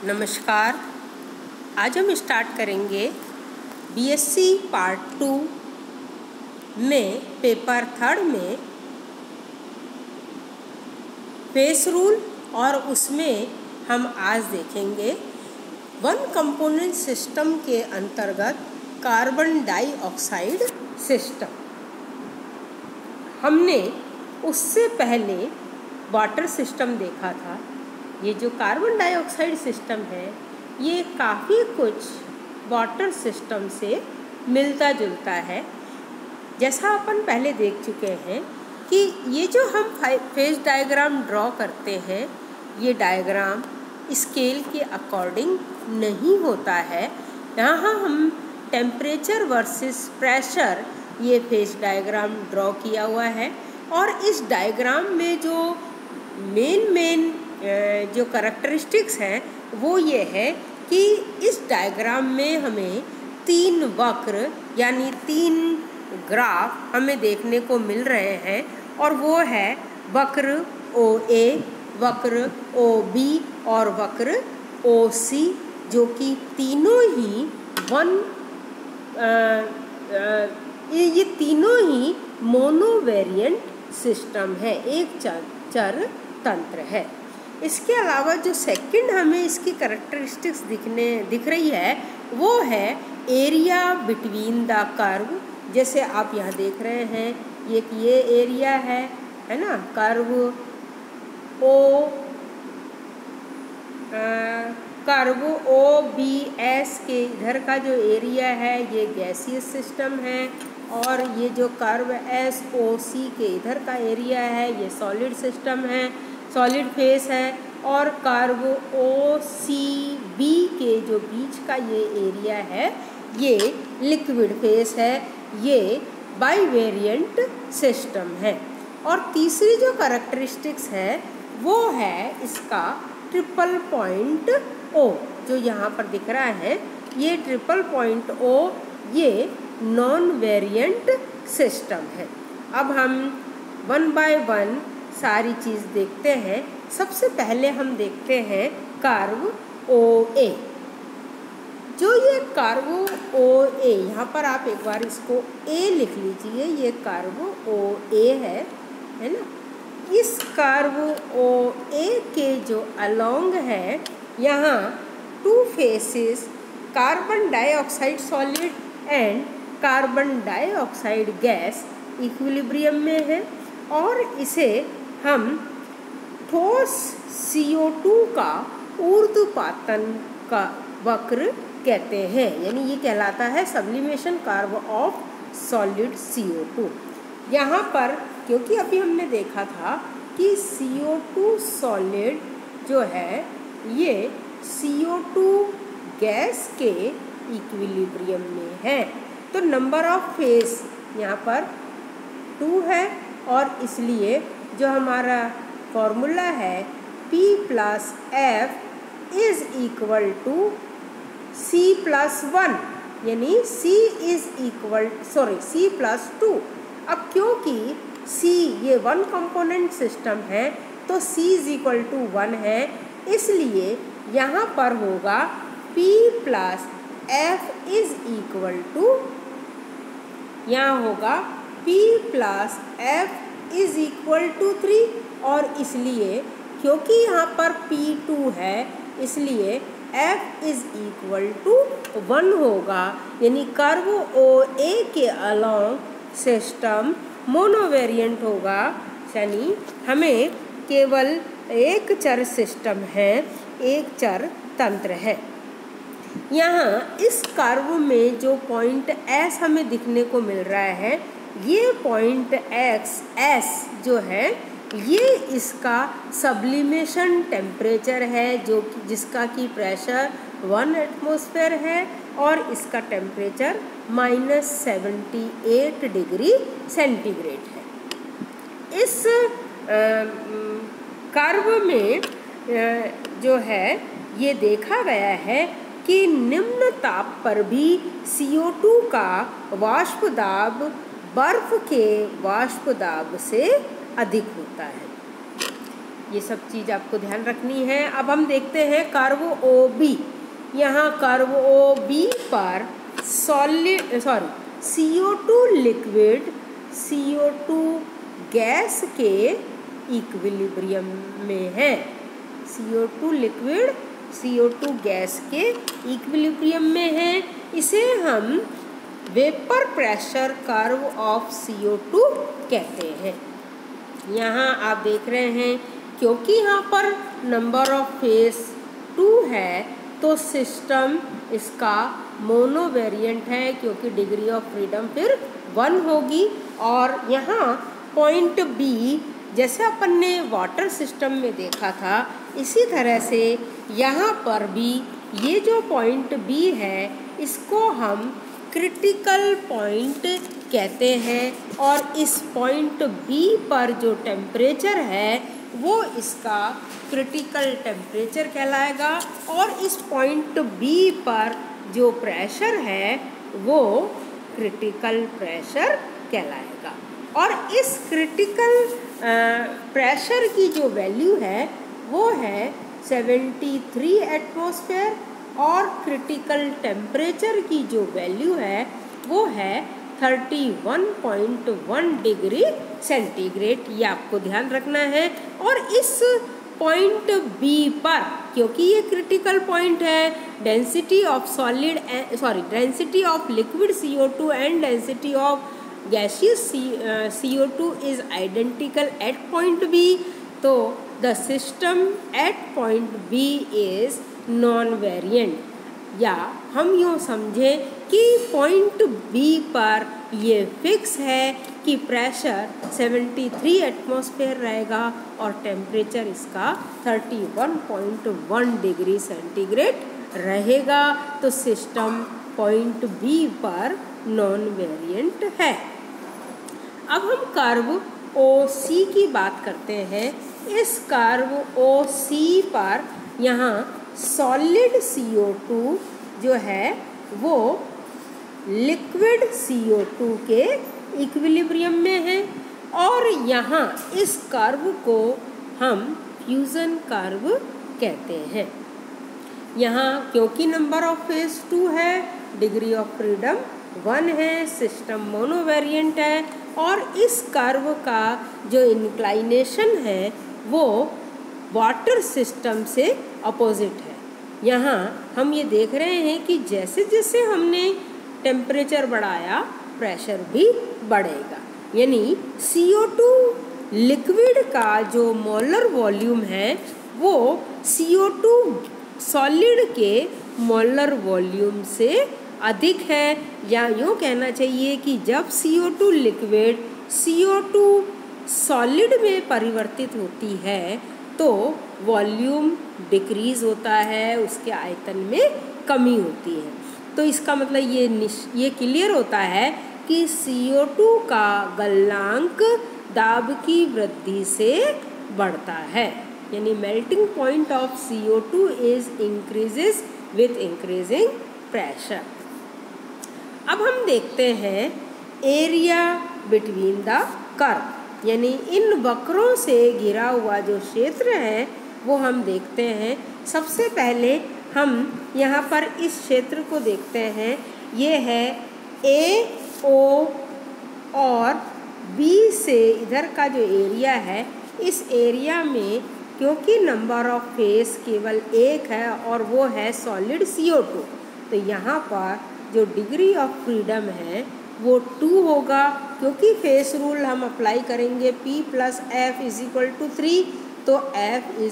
नमस्कार। आज हम स्टार्ट करेंगे बीएससी पार्ट 2 में पेपर 3 में फेस रूल, और उसमें हम आज देखेंगे वन कंपोनेंट सिस्टम के अंतर्गत कार्बन डाइऑक्साइड सिस्टम। हमने उससे पहले वाटर सिस्टम देखा था। ये जो कार्बन डाइऑक्साइड सिस्टम है ये काफ़ी कुछ वाटर सिस्टम से मिलता जुलता है। जैसा अपन पहले देख चुके हैं कि ये जो हम फेज डायग्राम ड्रॉ करते हैं ये डायग्राम स्केल के अकॉर्डिंग नहीं होता है। यहाँ हम टेम्परेचर वर्सेस प्रेशर ये फेज डायग्राम ड्रॉ किया हुआ है, और इस डायग्राम में जो मेन जो करैक्टरिस्टिक्स हैं वो ये है कि इस डायग्राम में हमें 3 वक्र यानी 3 ग्राफ हमें देखने को मिल रहे हैं, और वो है वक्र OA, वक्र OB और वक्र OC, जो कि तीनों ही ये तीनों ही मोनोवेरिएंट सिस्टम है, एक चर तंत्र है। इसके अलावा जो सेकंड हमें इसकी करैक्टरिस्टिक्स दिख रही है वो है एरिया बिटवीन द कर्व। जैसे आप यहाँ देख रहे हैं ये एरिया है ना, कर्व OBS के इधर का जो एरिया है ये गैसियस सिस्टम है, और ये जो कर्व SOC के इधर का एरिया है ये सॉलिड सिस्टम है, सॉलिड फेस है, और कर्व OCB के जो बीच का ये एरिया है ये लिक्विड फेस है, ये बाइवेरिएंट सिस्टम है। और तीसरी जो करैक्टरिस्टिक्स है वो है इसका ट्रिपल पॉइंट O, जो यहाँ पर दिख रहा है ये ट्रिपल पॉइंट O ये नॉन वेरिएंट सिस्टम है। अब हम 1 बाय 1 सारी चीज़ देखते हैं। सबसे पहले हम देखते हैं कर्व OA। जो ये कर्व OA, यहाँ पर आप एक बार इसको A लिख लीजिए, ये कर्व OA है ना। इस कर्व OA के जो अलोंग है यहाँ 2 faces carbon dioxide solid and carbon dioxide gas equilibrium में है, और इसे हम ठोस CO2 का ऊर्ध्वपातन का वक्र कहते हैं, यानी ये कहलाता है sublimation curve of solid CO2। यहाँ पर क्योंकि अभी हमने देखा था कि CO2 सॉलिड जो है ये CO2 गैस के इक्विलिब्रियम में है, तो नंबर ऑफ फेस यहाँ पर 2 है, और इसलिए जो हमारा फॉर्मूला है P + F = C + 1, यानी C + 2। अब क्योंकि C ये वन कंपोनेंट सिस्टम है तो C = 1 है, इसलिए यहाँ पर होगा P + F यहाँ होगा P + F = 3, और इसलिए क्योंकि यहाँ पर P2 है इसलिए F = 1 होगा, यानी कर्व OA के अलोंग सिस्टम मोनोवेरिएंट होगा, यानी हमें केवल एक चर सिस्टम है, एक चर तंत्र है। यहाँ इस कर्व में जो पॉइंट S हमें दिखने को मिल रहा है ये पॉइंट S जो है ये इसका सब्लिमेशन टेम्परेचर है, जो जिसका कि प्रेशर 1 एटमॉस्फेयर है, और इसका टेम्परेचर -78 डिग्री सेंटीग्रेड है। इस कर्व में जो है ये देखा गया है कि निम्न ताप पर भी CO2 का वाष्प दाब बर्फ के वाष्प दाब से अधिक होता है। ये सब चीज़ आपको ध्यान रखनी है। अब हम देखते हैं कर्व ओ बी। यहाँ कर्व ओ बी पर CO2 लिक्विड CO2 गैस के इक्विलिब्रियम में है। CO2 लिक्विड CO2 गैस के इक्विलिब्रियम में है। इसे हम vapour pressure curve of CO2 कहते हैं। यहाँ आप देख रहे हैं क्योंकि यहाँ पर नंबर ऑफ फेस 2 है तो सिस्टम इसका मोनो वेरिएंट है, क्योंकि डिग्री ऑफ फ्रीडम फिर 1 होगी। और यहाँ पॉइंट बी जैसे अपन ने वाटर सिस्टम में देखा था, इसी तरह से यहाँ पर भी ये जो पॉइंट बी है इसको हम क्रिटिकल पॉइंट कहते हैं। और इस पॉइंट बी पर जो टेम्परेचर है वो इसका क्रिटिकल टेम्परेचर कहलाएगा, और इस पॉइंट बी पर जो प्रेशर है वो क्रिटिकल प्रेशर कहलाएगा। और इस क्रिटिकल प्रेशर की जो वैल्यू है वो है 73 एटमॉस्फेयर, और क्रिटिकल टेम्परेचर की जो वैल्यू है वो है 31.1 डिग्री सेंटीग्रेड। ये आपको ध्यान रखना है। और इस पॉइंट बी पर, क्योंकि ये क्रिटिकल पॉइंट है, density of liquid CO2 and density of gaseous CO2 is identical at point B, तो the system at point B is non variant. या हम यूँ समझें कि पॉइंट बी पर ये फिक्स है कि प्रेशर 73 एटमॉस्फेयर रहेगा और टेम्परेचर इसका 31.1 डिग्री सेंटीग्रेड रहेगा, तो सिस्टम पॉइंट बी पर नॉन वेरिएंट है। अब हम कर्व OC की बात करते हैं। इस कर्व OC पर यहाँ सॉलिड CO2 जो है वो लिक्विड CO2 के इक्विलिब्रियम में है, और यहाँ इस कर्व को हम फ्यूज़न कर्व कहते हैं। यहाँ क्योंकि नंबर ऑफ फेस 2 है, डिग्री ऑफ फ्रीडम 1 है, सिस्टम मोनोवेरिएंट है, और इस कर्व का जो इंक्लाइनेशन है वो वाटर सिस्टम से अपोजिट है। यहाँ हम ये देख रहे हैं कि जैसे जैसे हमने टेम्परेचर बढ़ाया प्रेशर भी बढ़ेगा, यानी CO2 लिक्विड का जो मोलर वॉल्यूम है वो CO2 सॉलिड के मोलर वॉल्यूम से अधिक है। या यूँ कहना चाहिए कि जब CO2 लिक्विड CO2 सॉलिड में परिवर्तित होती है तो वॉल्यूम डिक्रीज़ होता है, उसके आयतन में कमी होती है। तो इसका मतलब ये क्लियर होता है कि CO2 का गलनांक दाब की वृद्धि से बढ़ता है, यानी melting point of CO2 is increases with increasing pressure. अब हम देखते हैं एरिया बिटवीन द कर्व, यानी इन वक्रों से घिरा हुआ जो क्षेत्र है वो हम देखते हैं। सबसे पहले हम यहाँ पर इस क्षेत्र को देखते हैं। ये है AO और B से इधर का जो एरिया है, इस एरिया में क्योंकि नंबर ऑफ फेस केवल 1 है और वो है सॉलिड CO2, तो यहाँ पर जो डिग्री ऑफ फ्रीडम है वो 2 होगा। क्योंकि फेस रूल हम अप्लाई करेंगे P + F = 3, तो F =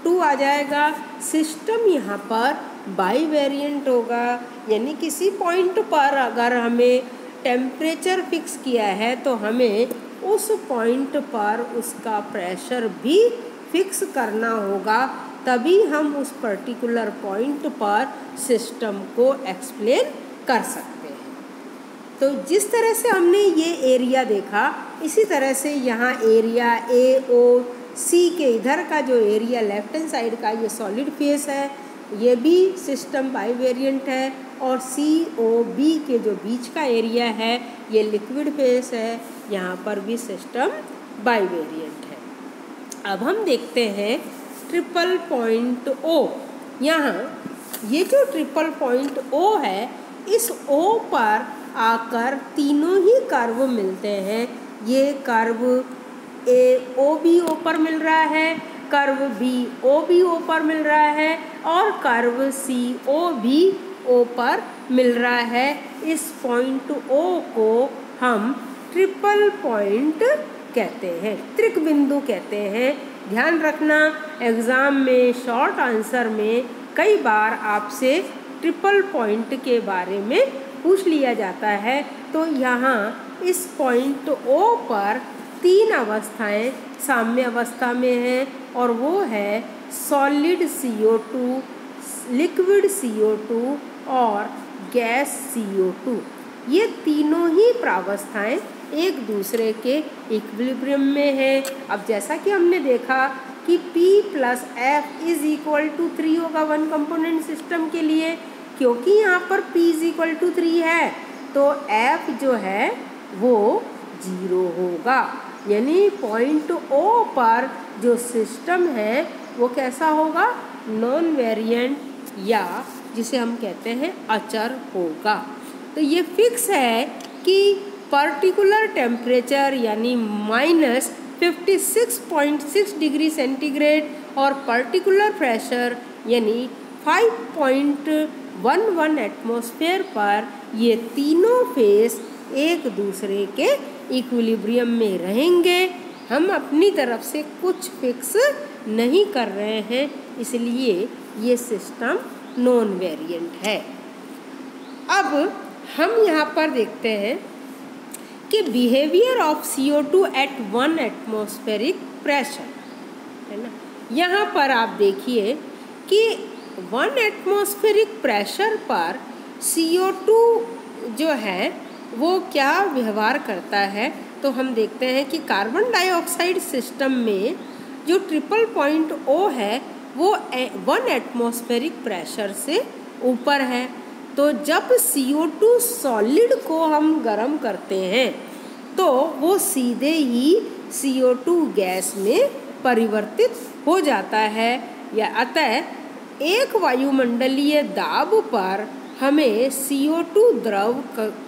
2 आ जाएगा। सिस्टम यहाँ पर बाई वेरिएंट होगा, यानी किसी पॉइंट पर अगर हमें टेम्परेचर फिक्स किया है तो हमें उस पॉइंट पर उसका प्रेशर भी फिक्स करना होगा, तभी हम उस पर्टिकुलर पॉइंट पर सिस्टम को एक्सप्लेन कर सकते हैं। तो जिस तरह से हमने ये एरिया देखा, इसी तरह से यहाँ एरिया AOC के इधर का जो एरिया लेफ्ट हैंड साइड का ये सॉलिड फेस है, ये भी सिस्टम बाई वेरिएंट है, और COB के जो बीच का एरिया है ये लिक्विड फेस है, यहाँ पर भी सिस्टम बाई वेरिएंट है। अब हम देखते हैं ट्रिपल पॉइंट ओ। यहाँ ये जो ट्रिपल पॉइंट ओ है, इस ओ पर आकर तीनों ही कर्व मिलते हैं। ये कर्व ए ओ बी ओ पर मिल रहा है, curve B O B O पर मिल रहा है और कर्व सी ओ भी ओ पर मिल रहा है। इस पॉइंट ओ को हम ट्रिपल पॉइंट कहते हैं, त्रिक बिंदु कहते हैं। ध्यान रखना, एग्ज़ाम में शॉर्ट आंसर में कई बार आपसे ट्रिपल पॉइंट के बारे में पूछ लिया जाता है। तो यहाँ इस पॉइंट ओ पर तीन अवस्थाएं साम्य अवस्था में हैं और वो है सॉलिड CO2, लिक्विड CO2 और गैस CO2। ये तीनों ही प्रावस्थाएं एक दूसरे के इक्विलिब्रियम में है। अब जैसा कि हमने देखा कि P + F = 3 होगा वन कंपोनेंट सिस्टम के लिए, क्योंकि यहाँ पर P = 3 है तो F जो है वो 0 होगा। यानी पॉइंट O पर जो सिस्टम है वो कैसा होगा, नॉन वेरिएंट या जिसे हम कहते हैं अचर होगा। तो ये फिक्स है कि पर्टिकुलर टेम्परेचर यानी -56.6 डिग्री सेंटीग्रेड और पर्टिकुलर प्रेशर यानी 5.11 एटमॉस्फेयर पर ये तीनों फेस एक दूसरे के इक्विलिब्रियम में रहेंगे। हम अपनी तरफ से कुछ फिक्स नहीं कर रहे हैं, इसलिए ये सिस्टम नॉन वेरिएंट है। अब हम यहाँ पर देखते हैं कि behaviour of CO2 at 1 atmospheric pressure, है ना। यहाँ पर आप देखिए कि 1 एटमॉस्फेरिक प्रेशर पर CO2 जो है वो क्या व्यवहार करता है। तो हम देखते हैं कि कार्बन डाइऑक्साइड सिस्टम में जो ट्रिपल पॉइंट O है वो 1 एटमॉस्फेरिक प्रेशर से ऊपर है। तो जब CO2 सॉलिड को हम गर्म करते हैं तो वो सीधे ही CO2 गैस में परिवर्तित हो जाता है। या अतः एक वायुमंडलीय दाब पर हमें CO2 द्रव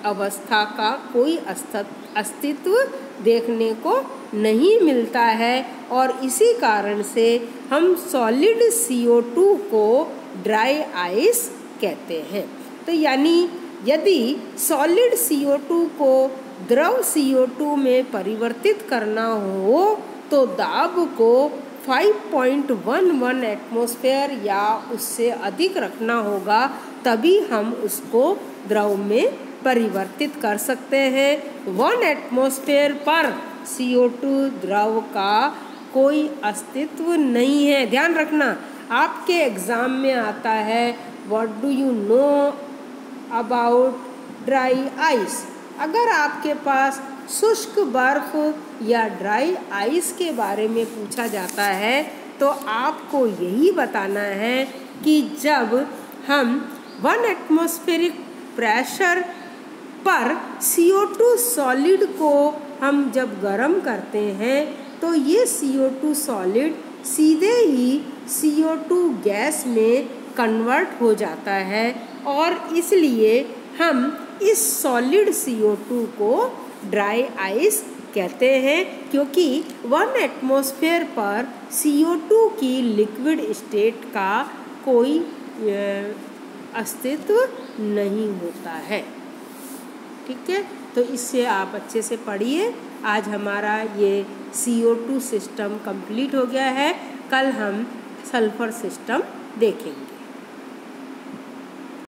अवस्था का कोई अस्तित्व देखने को नहीं मिलता है और इसी कारण से हम सॉलिड CO2 को ड्राई आइस कहते हैं। तो यानी यदि सॉलिड CO2 को द्रव CO2 में परिवर्तित करना हो तो दाब को 5.11 एटमॉस्फेयर या उससे अधिक रखना होगा, तभी हम उसको द्रव में परिवर्तित कर सकते हैं। 1 एटमॉस्फेयर पर CO2 द्रव का कोई अस्तित्व नहीं है। ध्यान रखना, आपके एग्ज़ाम में आता है what do you know about dry ice. अगर आपके पास शुष्क बर्फ या ड्राई आइस के बारे में पूछा जाता है तो आपको यही बताना है कि जब हम 1 एटमॉस्फेरिक प्रेशर पर CO2 सॉलिड को हम जब गर्म करते हैं तो ये CO2 सॉलिड सीधे ही CO2 गैस में कन्वर्ट हो जाता है और इसलिए हम इस सॉलिड CO2 को ड्राई आइस कहते हैं, क्योंकि 1 एटमॉस्फेयर पर CO2 की लिक्विड स्टेट का कोई अस्तित्व नहीं होता है। ठीक है, तो इससे आप अच्छे से पढ़िए। आज हमारा ये CO2 सिस्टम कंप्लीट हो गया है। कल हम सल्फर सिस्टम देखेंगे।